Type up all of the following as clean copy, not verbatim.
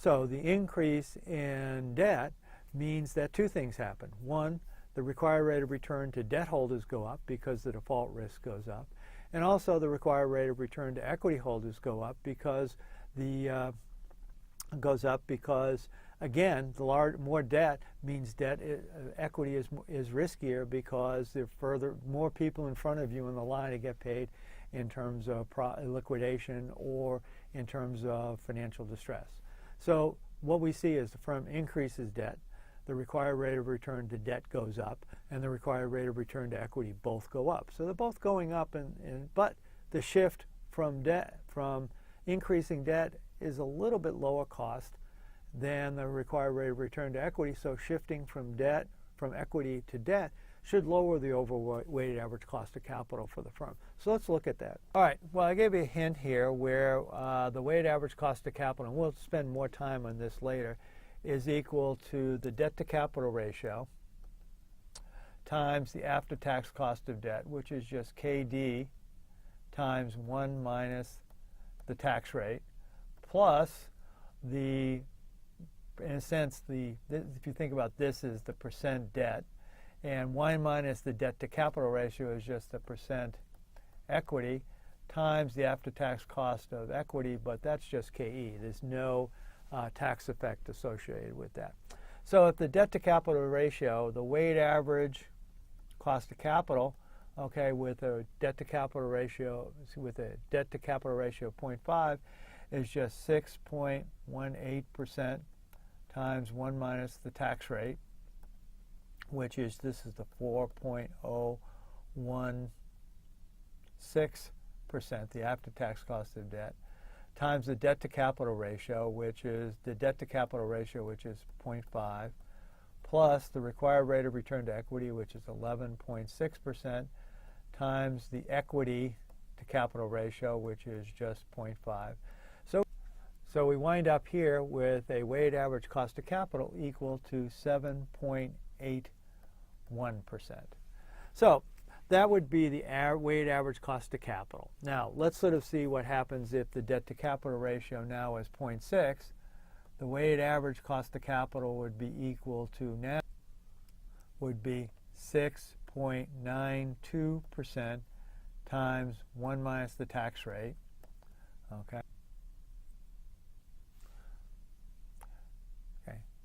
So the increase in debt means that two things happen. One, the required rate of return to debt holders go up because the default risk goes up. And also the required rate of return to equity holders go up because again, the more debt means equity is riskier because there are more people in front of you in the line to get paid in terms of liquidation or in terms of financial distress. So what we see is the firm increases debt, the required rate of return to debt goes up, and the required rate of return to equity both go up. So they're both going up, but the shift from increasing debt is a little bit lower cost than the required rate of return to equity. So shifting from equity to debt should lower the overall weighted average cost of capital for the firm. So let's look at that. All right, well, I gave you a hint here where the weighted average cost of capital, and we'll spend more time on this later, is equal to the debt to capital ratio times the after-tax cost of debt, which is just KD times 1 minus the tax rate, plus in a sense, if you think about this as the percent debt, and 1 minus the debt to capital ratio is just the percent equity, times the after-tax cost of equity, but that's just KE. There's no tax effect associated with that. So if the debt to capital ratio, the weighted average cost of capital, okay, with a debt to capital ratio of 0.5 is just 6.18% times 1 minus the tax rate, which is, this is the 4.016%, the after-tax cost of debt, times the debt to capital ratio, which is 0.5, plus the required rate of return to equity, which is 11.6%, times the equity to capital ratio, which is just 0.5. So we wind up here with a weighted average cost of capital equal to 7.81%. So that would be the weighted average cost of capital. Now let's sort of see what happens if the debt to capital ratio now is 0.6. The weighted average cost of capital would be equal to 6.92% times 1 minus the tax rate. Okay.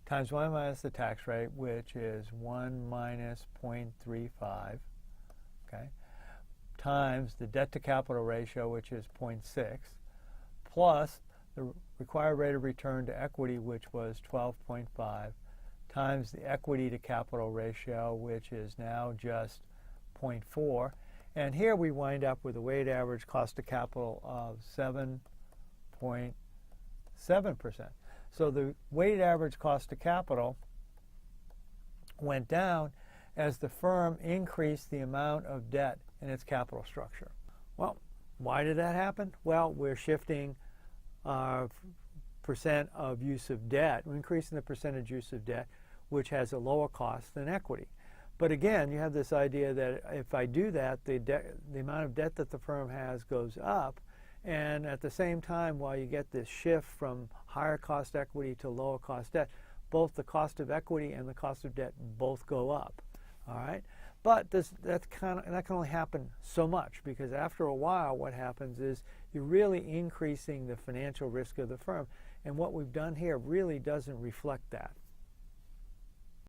Times 1 minus the tax rate, which is 1 minus 0.35, okay, times the debt to capital ratio, which is 0.6, plus the required rate of return to equity, which was 12.5, times the equity to capital ratio, which is now just 0.4. And here we wind up with a weighted average cost of capital of 7.7%. So the weighted average cost of capital went down as the firm increased the amount of debt in its capital structure. Well, why did that happen? Well, we're shifting our percent of use of debt. We're increasing the percentage use of debt, which has a lower cost than equity. But again, you have this idea that if I do that, the amount of debt that the firm has goes up. And at the same time, while you get this shift from higher cost equity to lower cost debt, both the cost of equity and the cost of debt both go up. All right, but that can only happen so much, because after a while, what happens is you're really increasing the financial risk of the firm, and what we've done here really doesn't reflect that.